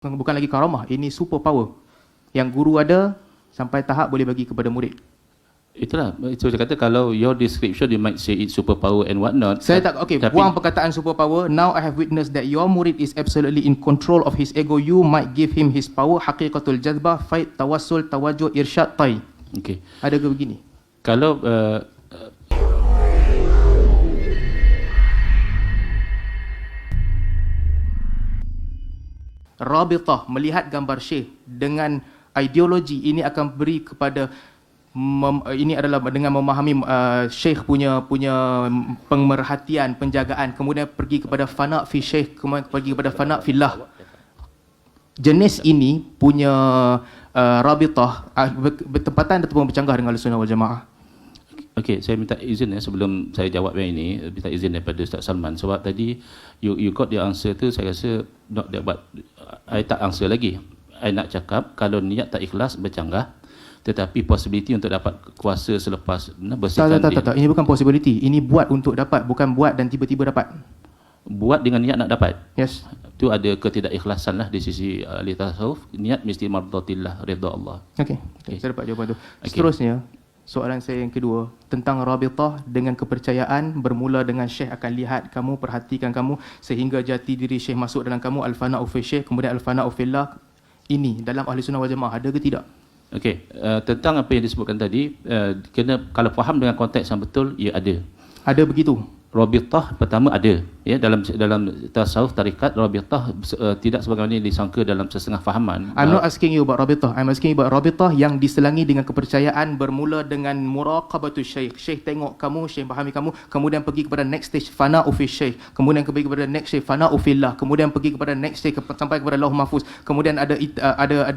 bukan lagi karamah, ini super power yang guru ada sampai tahap boleh bagi kepada murid. Itulah, itu saya kata kalau your description you might say it's superpower and what not. Saya tak, okay, buang perkataan super power. Now I have witnessed that your murid is absolutely in control of his ego. You might give him his power, haqiqatul jazbah, faid, tawassul, tawajuh, irsyad, tai. Okay. Ada ke begini? Kalau Rabitah, melihat gambar syekh dengan ideologi ini akan beri kepada ini adalah dengan memahami syekh punya pemerhatian, penjagaan, kemudian pergi kepada fana fi syekh, kemudian pergi kepada fana fillah. Jenis ini punya rabitah bertempatan ataupun bercanggah dengan Ahlussunnah wal Jamaah. Okey, saya minta izin sebelum saya jawab yang ini, minta izin daripada Ustaz Salman sebab tadi you got the answer tu, saya rasa not that, but I tak answer lagi. I nak cakap kalau niat tak ikhlas bercanggah, tetapi possibility untuk dapat kuasa selepas bersihkan Tak, ini bukan possibility. Ini buat untuk dapat, bukan buat dan tiba-tiba dapat. Buat dengan niat nak dapat. Yes. Itu ada ketidakikhlasan lah di sisi ahli tasawuf. Niat mesti mardatillah, redha Allah. Okey. Saya dapat jawapan tu. Seterusnya, soalan saya yang kedua tentang rabitah dengan kepercayaan bermula dengan syekh akan lihat kamu, perhatikan kamu sehingga jati diri syekh masuk dalam kamu, al-fana'u fi syekh, kemudian al-fana'u fillah. Ini dalam Ahlussunnah wal Jamaah ada ke tidak? Okey, tentang apa yang disebutkan tadi, kena kalau faham dengan konteks yang betul, ya ada. Ada begitu. Rabitah pertama ada, ya, dalam tasawuf tarikat rabitah tidak sebagaimana yang disangka dalam setengah fahaman. I'm not asking you about rabitah. I'm asking you about rabitah yang diselangi dengan kepercayaan bermula dengan muraqabatul syekh. Syekh tengok kamu, syekh fahami kamu, kemudian pergi kepada next stage fana'u fi syekh, kemudian pergi kepada next stage fana'u fillah, kemudian pergi kepada next stage sampai kepada lauh mahfuz, kemudian ada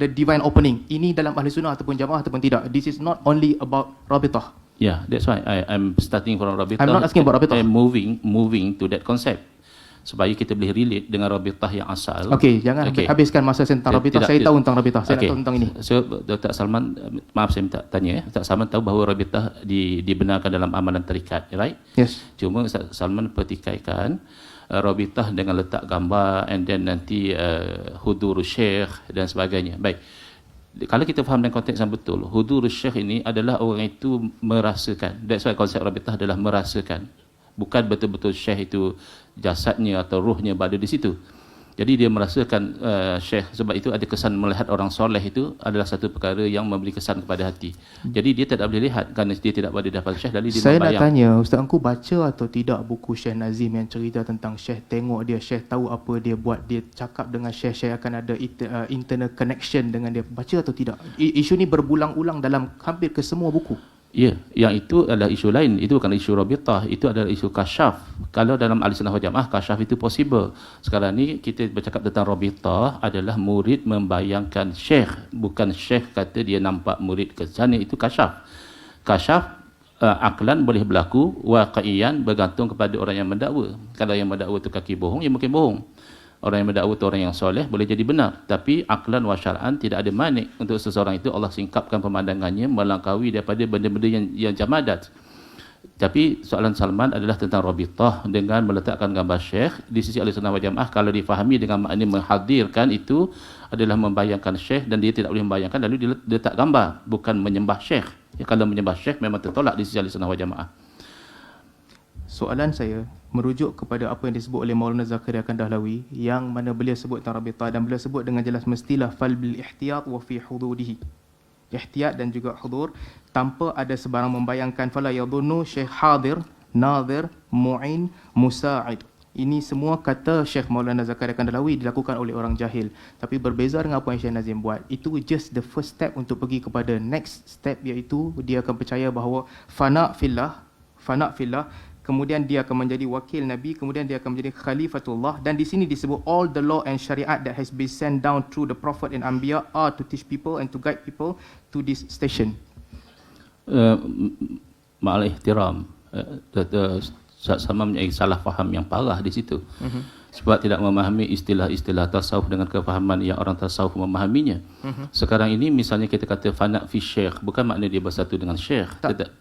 divine opening. Ini dalam ahli sunnah ataupun jamaah ataupun tidak. This is not only about rabitah. Yeah, that's why I'm starting from Rabitah. I'm not asking about Rabitah. I'm moving to that concept supaya kita boleh relate dengan Rabitah yang asal. Okey, jangan habiskan masa tentang Rabitah. Saya tahu tentang Rabitah. Saya nak tahu tentang ini. So, Dr. Salman, maaf saya minta tanya. Dr. Salman tahu bahawa Rabitah dibenarkan dalam amalan tarikat, right? Yes. Cuma Dr. Salman pertikaikan Rabitah dengan letak gambar and then nanti hudur syekh dan sebagainya. Baik. Kalau kita faham dengan konteks yang betul, hudur syekh ini adalah orang itu merasakan. That's why konsep Rabitah adalah merasakan. Bukan betul-betul syekh itu jasadnya atau ruhnya berada di situ. Jadi dia merasakan syekh, sebab itu ada kesan melihat orang soleh itu adalah satu perkara yang memberi kesan kepada hati. Jadi dia tidak boleh lihat kerana dia tidak berada di hadapan syekh, lalu dia saya membayang. Nak tanya, Ustaz Angku baca atau tidak buku Syekh Nazim yang cerita tentang syekh tengok dia, syekh tahu apa dia buat, dia cakap dengan syekh akan ada internal connection dengan dia. Baca atau tidak? Isu ni berulang-ulang dalam hampir ke semua buku. Ya, yang itu adalah isu lain. Itu bukan isu Rabitah, itu adalah isu kasyaf. Kalau dalam Ahlussunnah wal Jamaah, kasyaf itu possible. Sekarang ni kita bercakap tentang Rabitah adalah murid membayangkan syekh, bukan syekh kata dia nampak murid ke sana, itu kasyaf. Kasyaf aklan boleh berlaku, waqiyan bergantung kepada orang yang mendakwa. Kalau yang mendakwa itu kaki bohong, ya mungkin bohong. Orang yang mendakwa itu orang yang soleh, boleh jadi benar. Tapi aklan wa syar'an tidak ada manik untuk seseorang itu Allah singkapkan pemandangannya melangkaui daripada benda-benda yang jamadat. Tapi soalan Salman adalah tentang Rabitah dengan meletakkan gambar syekh. Di sisi Ahlussunnah wal Jamaah, kalau difahami dengan makna menghadirkan, itu adalah membayangkan syekh dan dia tidak boleh membayangkan lalu dia letak gambar, bukan menyembah syekh. Ya, kalau menyembah syekh memang tertolak di sisi Ahlussunnah wal Jamaah. Soalan saya merujuk kepada apa yang disebut oleh Maulana Zakaria Kandahlawi, yang mana beliau sebut tentang Rabitah dan beliau sebut dengan jelas mestilah fal bil ihtiyat wa fi hududihi. Ihtiyat dan juga hudur, tanpa ada sebarang membayangkan. Fala yadhunnu syekh hadir, nadhir, mu'in, musa'id. Ini semua kata Syekh Maulana Zakaria Kandahlawi dilakukan oleh orang jahil. Tapi berbeza dengan apa yang Syekh Nazim buat. Itu just the first step untuk pergi kepada next step, iaitu dia akan percaya bahawa fana' fillah, kemudian dia akan menjadi wakil Nabi, kemudian dia akan menjadi khalifatullah. Dan di sini disebut all the law and syariat that has been sent down through the Prophet and Anbiya are to teach people and to guide people to this station. Ma'al ihtiram, sama mempunyai salah faham yang parah di situ. Sebab tidak memahami istilah-istilah tasawuf dengan kefahaman yang orang tasawuf memahaminya. Sekarang ini misalnya kita kata fana' fi syekh, bukan makna dia bersatu dengan syekh.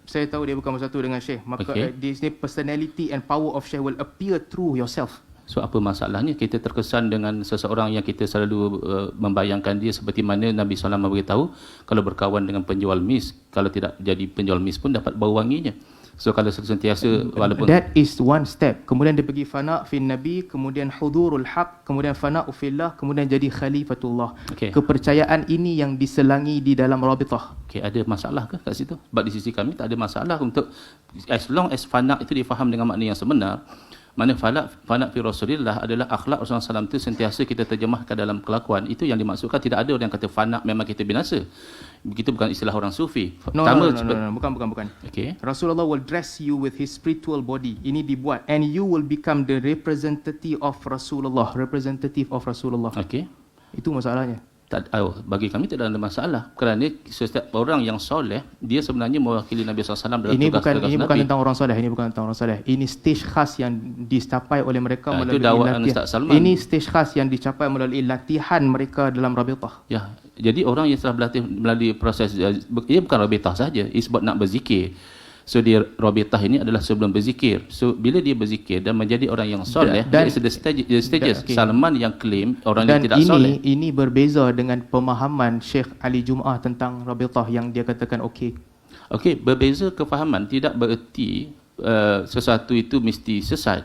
Saya tahu dia bukan bersatu dengan syekh. Maka di sini personality and power of syekh will appear through yourself. So apa masalahnya kita terkesan dengan seseorang yang kita selalu membayangkan dia seperti mana Nabi SAW beritahu, kalau berkawan dengan penjual mis, kalau tidak jadi penjual mis pun dapat bau wanginya. So kalau sentiasa walaupun that is one step. Kemudian dia pergi fana fin nabi, kemudian hudurul haq, kemudian fana fillah, kemudian jadi khalifatullah. Okey. Kepercayaan ini yang diselangi di dalam rabitah. okay, ada masalah ke kat situ? Sebab di sisi kami tak ada masalah untuk as long as fana itu difaham dengan makna yang sebenar. Mana fana fi Rasulillah adalah akhlak Rasulullah SAW itu sentiasa kita terjemahkan dalam kelakuan. Itu yang dimaksudkan. Tidak ada orang yang kata fana memang kita binasa. Begitu bukan istilah orang sufi. No, bukan. Okay. Rasulullah will dress you with his spiritual body. Ini dibuat and you will become the representative of Rasulullah. Okay. Itu masalahnya. Bagi kami tidak ada masalah kerana setiap orang yang soleh dia sebenarnya mewakili Nabi SAW dalam Ini tugas-tugas bukan Nabi. tentang orang soleh, ini stage khas yang dicapai oleh mereka melalui itu dakwah latihan. Ustaz Salman. Ini stage khas yang dicapai melalui latihan mereka dalam rabitah. Ya, jadi orang yang telah berlatih melalui proses ia bukan rabitah saja, ia sebab nak berzikir. So dia rabitah ini adalah sebelum berzikir. So bila dia berzikir dan menjadi orang yang soleh, Dan- dia ada stages. okay. Salman yang claim orang Dan yang tidak soleh. ini berbeza dengan pemahaman Syekh Ali Jum'ah tentang rabitah yang dia katakan okey. Okey, berbeza kefahaman tidak bererti sesuatu itu mesti sesat.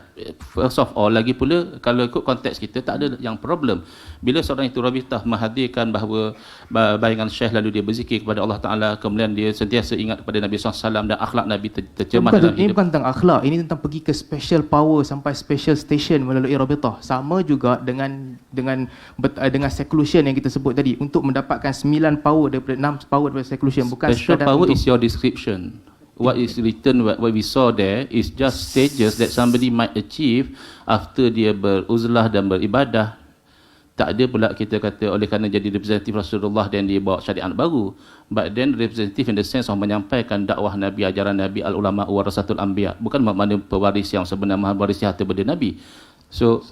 First of all, lagi pula kalau ikut konteks kita tak ada yang problem. Bila seorang itu rabitah menghadirkan bahawa bayangan Syekh lalu dia berzikir kepada Allah Ta'ala, kemudian dia sentiasa ingat kepada Nabi SAW dan akhlak Nabi tercemar dalam Ini hidup. bukan tentang akhlak, ini tentang pergi ke special power sampai special station melalui rabitah. Sama juga dengan seclusion yang kita sebut tadi, untuk mendapatkan 9 power daripada 6 power daripada seclusion, bukan Special sekadar power untuk is your description. What is written, what we saw there is just stages that somebody might achieve after dia beruzlah dan beribadah. Tak ada pula kita kata oleh kerana jadi representatif Rasulullah dan dia bawa syariat baru. But then representative in the sense of menyampaikan dakwah Nabi, ajaran Nabi, al-ulama warasatul anbiya. Bukan makna pewaris yang sebenar, mewarisi harta benda Nabi. So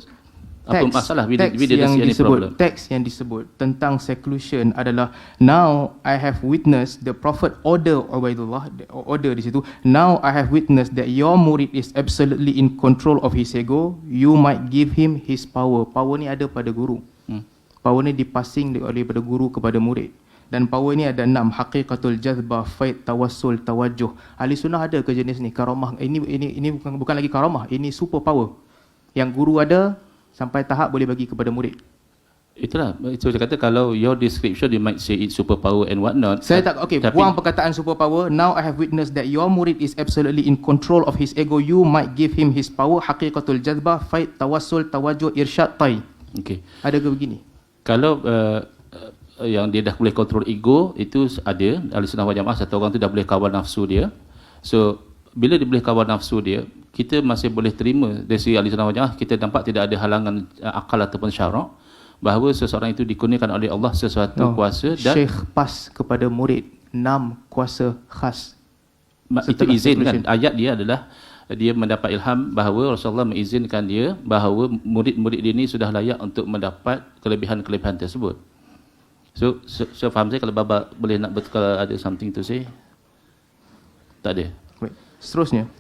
apa masalah bila dia ada problem? Teks yang disebut tentang seclusion adalah, now I have witnessed the Prophet order di situ, now I have witnessed that your murid is absolutely in control of his ego, you might give him his power. Power ni ada pada guru. Power ni dipasing daripada guru kepada murid. Dan power ni ada 6: haqiqatul jazbah, faid, tawassul, tawajjuh. Ahli sunnah ada ke jenis ni? Karamah. Ini bukan lagi karamah, ini super power. Yang guru ada sampai tahap boleh bagi kepada murid. Itulah, itu saya kata kalau your description you might say it's superpower and what not. Saya tak, okey, buang perkataan superpower. Now I have witnessed that your murid is absolutely in control of his ego. You might give him his power. Haqiqatul jazbah, faid, tawassul, tawajjuh, irsyad, tai. Okey. Ada ke begini? Kalau yang dia dah boleh kontrol ego, itu ada. Ahlussunnah wal Jamaah, satu orang tu dah boleh kawal nafsu dia. So bila dia boleh kawal nafsu dia, kita masih boleh terima dari segi Ahlussunnah wal Jamaah, kita nampak tidak ada halangan akal ataupun syarak bahawa seseorang itu dikurniakan oleh Allah sesuatu kuasa dan Syekh pas kepada murid 6 kuasa khas. itu izin kan. Ayat dia adalah dia mendapat ilham bahawa Rasulullah mengizinkan dia bahawa murid-murid dia ni sudah layak untuk mendapat kelebihan-kelebihan tersebut. So faham saya, kalau Baba boleh nak kalau ada something to say. Tak ada. Baik. Seterusnya,